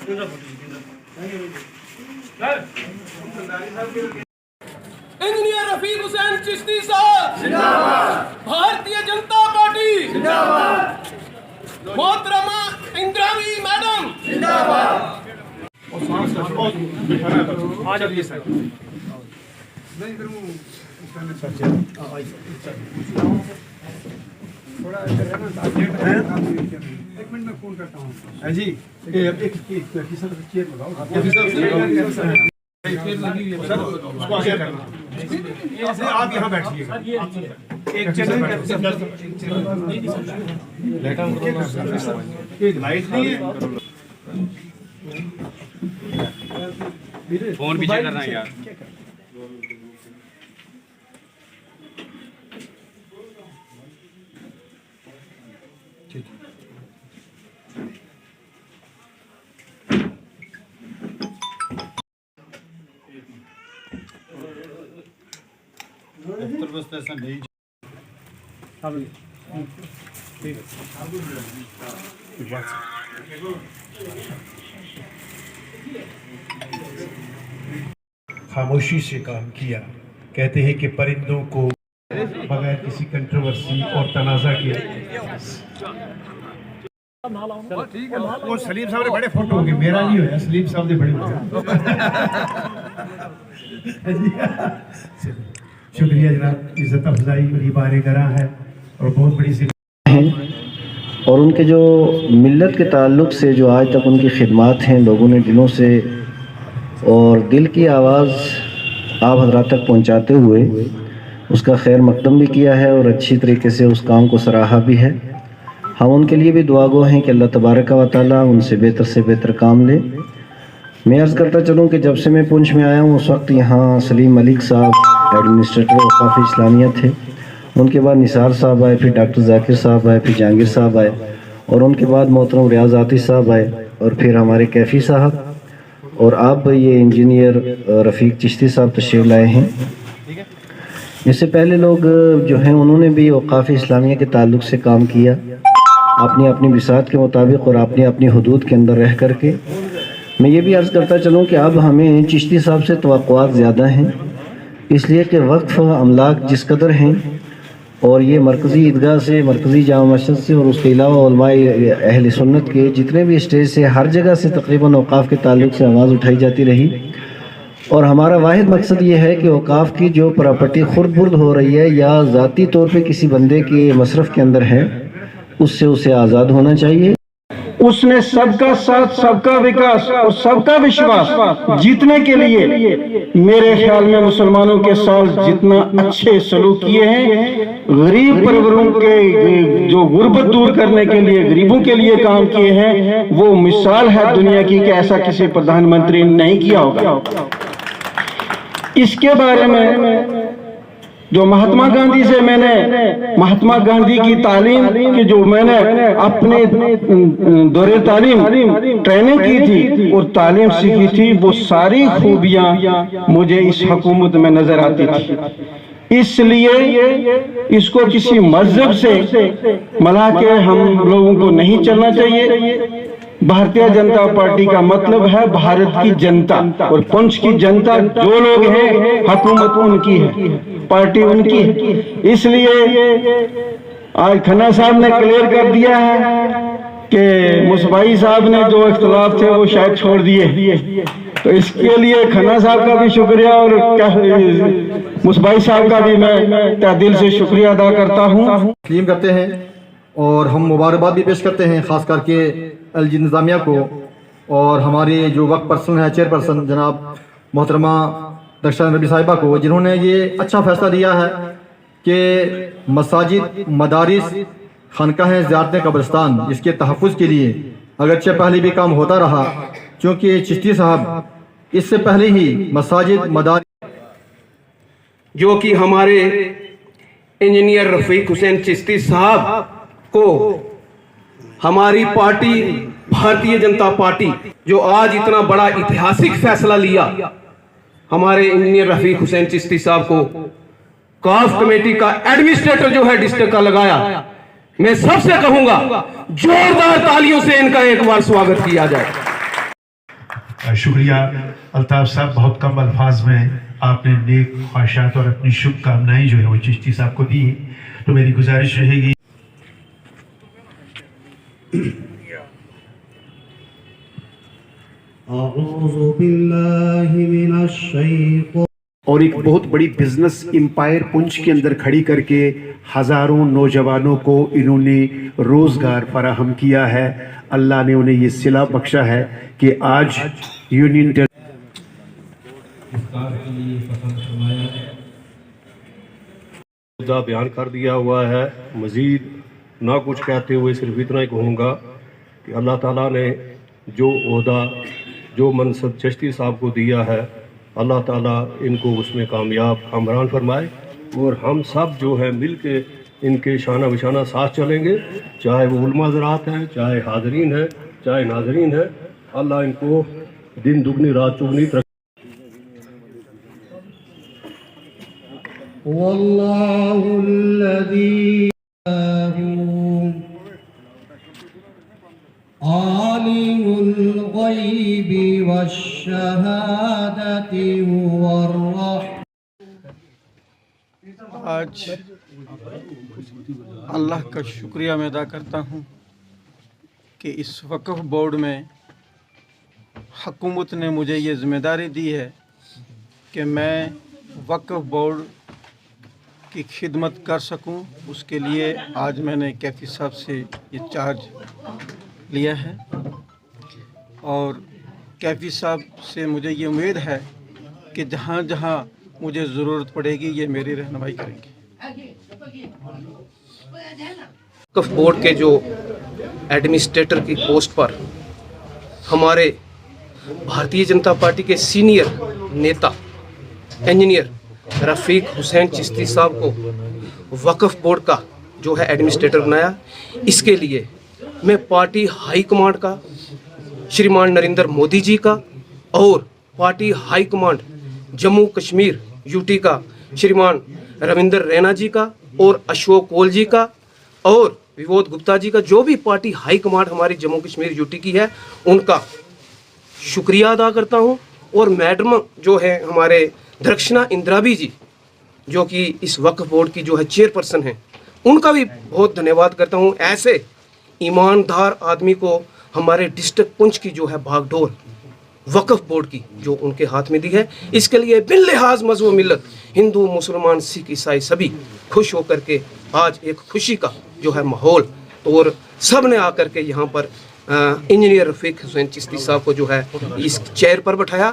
Engineer Rafiq Hussain Chishti साहब जिंदाबाद। Bharatiya Janata party जिंदाबाद। मोहतरमा इंद्रावी मैडम जिंदाबाद। आ जाइए सर। थोड़ा एक मिनट में फोन करता हूँ जी। एक चेयर लगाओ। आप यहाँ बैठिए। एक लाइट नहीं है। फोन पीछे करना है यार। उत्तर बस्ता ऐसा नहीं। खामोशी से काम किया। कहते हैं कि परिंदों को बगैर किसी कंट्रोवर्सी और तनाज़ा के वो सलीम साहब ने बड़े फोटो हो गए, मेरा नहीं हुआ, सलीम साहब ने बड़े हो गए। शुक्रिया जनाब, इज्जत अफजाई बड़ी बारगाह है और बहुत बड़ी हैं और उनके जो मिल्लत के ताल्लुक़ से जो आज तक उनकी खिदमत हैं, लोगों ने दिलों से और दिल की आवाज़ आप हज़रात तक पहुँचाते हुए उसका खैर मकदम भी किया है और अच्छी तरीके से उस काम को सराहा भी है। हम उनके लिए भी दुआगो हैं कि अल्लाह तबारक व तआला उनसे बेहतर काम ले। मैं अर्ज़ करता चलूँ कि जब से मैं पुंछ में आया हूँ उस वक्त यहाँ सलीम मलिक साहब एडमिनिस्ट्रेटर वक़ाफ़ इस्लामिया थे, उनके बाद निसार साहब आए, फिर डॉक्टर जाकिर साहब आए, फिर जहांगीर साहब आए और उनके बाद मोहतरम रियाज आतिश साहब आए और फिर हमारे कैफ़ी साहब और आप ये इंजीनियर रफ़ीक चिश्ती साहब तशरीफ़ लाए हैं। इससे पहले लोग जो हैं उन्होंने भी वक़ाफ़ इस्लामिया के ताल्लुक़ से काम किया अपनी अपनी बिसात के मुताबिक और अपनी अपनी हदूद के अंदर रह कर के। मैं ये भी अर्ज़ करता चलूँ कि अब हमें चिश्ती साहब से तवक्कुआत ज़्यादा हैं, इसलिए कि वक्फ़ अमलाक जिस कदर हैं और ये मरकज़ी ईदगाह से, मरकज़ी जामा मस्जिद से और उसके अलावा उलमाए अहले सुन्नत के जितने भी स्टेज से हर जगह से तकरीबन औक़ाफ़ के ताल्लुक़ से आवाज़ उठाई जाती रही और हमारा वाहिद मकसद ये है कि औक़ाफ़ की जो प्रॉपर्टी खुर्द-बुर्द हो रही है या ज़ाती तौर पे किसी बंदे के मसरफ़ के अंदर है उससे उसे आज़ाद होना चाहिए। उसने सबका साथ, सबका विकास और सबका विश्वास जीतने के लिए मेरे ख्याल में मुसलमानों के साथ जितना अच्छे सलूक किए हैं, गरीब परिवारों के जो गुर्बत दूर करने के लिए, गरीबों के लिए काम किए हैं, वो मिसाल है दुनिया की कि ऐसा किसी प्रधानमंत्री ने नहीं किया होगा। इसके बारे में जो महात्मा गांधी से मैंने महात्मा गांधी की तालीम की जो मैंने अपने दौरे तालीम ट्रेनिंग की थी और तालीम सीखी थी, वो सारी खूबियां मुझे इस हुकूमत में नजर आती थी। इसलिए इसको किसी मजहब से मिला के हम लोगों को नहीं चलना चाहिए। भारतीय जनता पार्टी का मतलब है भारत की जनता और पुंछ की जनता जो लोग हैं, हुकूमत उनकी है, पार्टी उनकी है। इसलिए आज खन्ना साहब ने क्लियर कर दिया है कि मुसबाई साहब ने जो इख्तिलाफ थे वो शायद छोड़ दिए, तो इसके लिए खन्ना साहब का भी शुक्रिया और मुसबाई साहब का भी मैं तहे दिल से शुक्रिया अदा करता हूँ। तस्लीम करते हैं और हम मुबारकबाद भी पेश करते हैं ख़ास करके एलजी इंतज़ामिया को और हमारे जो वक्त पर्सन है चेयरपर्सन जनाब मोहतरमा दक्षा नबी साहिबा को, जिन्होंने ये अच्छा फ़ैसला लिया है कि मसाजिद, मदारिस, खानकाहें, ज़ियारतें, कब्रिस्तान इसके तहफ़्फ़ुज़ के लिए अगरचे पहले भी काम होता रहा, क्योंकि चिश्ती साहब इससे पहले ही मसाजिद, मदारिस जो कि हमारे इंजीनियर रफीक हुसैन चिश्ती साहब को हमारी पार्टी भारतीय जनता पार्टी जो आज इतना बड़ा ऐतिहासिक फैसला लिया, हमारे इंजीनियर रफीक हुसैन चिश्ती साहब को काफ कमेटी का एडमिनिस्ट्रेटर जो है डिस्ट्रिक्ट का लगाया, मैं सबसे कहूंगा जोरदार तालियों से इनका एक बार स्वागत किया जाए। शुक्रिया अल्ताफ साहब, बहुत कम अल्फाज में आपने नेक ख्वाहिशात और अपनी शुभकामनाएं जो है वो चिश्ती साहब को दी। तो मेरी गुजारिश रहेगी और एक बहुत बड़ी बिजनेस एम्पायर पुंछ के अंदर खड़ी करके हजारों नौजवानों को इन्होंने रोजगार फराहम किया है। अल्लाह ने उन्हें ये सिला बख्शा है कि आज यूनियन मुद्दा बयान कर दिया हुआ है। मज़ीद ना कुछ कहते हुए सिर्फ इतना ही कहूँगा कि अल्लाह ताला ने जो ओहदा जो मनसब चिश्ती साहब को दिया है, अल्लाह ताला इनको उसमें कामयाब हमरान फरमाए और हम सब जो है मिल के इनके शाना बिशाना साथ चलेंगे, चाहे वो उलमा ज़रात हैं, चाहे हाज़रीन हैं, चाहे नाज़रीन हैं। अल्लाह इनको दिन दुगनी रात चुगनी तरक्की आलिमुल गैबि वश्शहादति आज अल्लाह का शुक्रिया मैं अदा करता हूँ कि इस वक्फ बोर्ड में हुकूमत ने मुझे ये ज़िम्मेदारी दी है कि मैं वक्फ बोर्ड की खिदमत कर सकूं। उसके लिए आज मैंने कैफी साहब से ये चार्ज लिया है और कैफी साहब से मुझे ये उम्मीद है कि जहाँ जहाँ मुझे ज़रूरत पड़ेगी ये मेरी रहनुमाई करेंगे। वक्फ बोर्ड के जो एडमिनिस्ट्रेटर की पोस्ट पर हमारे भारतीय जनता पार्टी के सीनियर नेता इंजीनियर रफ़ीक हुसैन चिश्ती साहब को वक्फ बोर्ड का जो है एडमिनिस्ट्रेटर बनाया, इसके लिए मैं पार्टी हाई कमांड का, श्रीमान नरेंद्र मोदी जी का और party high command Jammu Kashmir UT का श्रीमान रविंदर रैना जी का और अशोक कोल जी का और विनोद गुप्ता जी का, जो भी पार्टी हाई कमांड हमारी जम्मू कश्मीर यूटी की है, उनका शुक्रिया अदा करता हूं। और मैडम जो है हमारे दरक्षिणा इंद्राबी जी, जो कि इस वक्फ बोर्ड की जो है चेयरपर्सन हैं, उनका भी बहुत धन्यवाद करता हूं। ऐसे ईमानदार आदमी को हमारे डिस्ट्रिक्ट पुंछ की जो है भागडोर वक्फ बोर्ड की जो उनके हाथ में दी है, इसके लिए बिन लिहाज मज़हब मिल्लत हिंदू मुसलमान सिख ईसाई सभी खुश होकर के आज एक खुशी का जो है माहौल, और सब ने आकर के यहाँ पर इंजीनियर रफ़ीक हुसैन चिश्ती साहब को जो है इस चेयर पर बैठाया।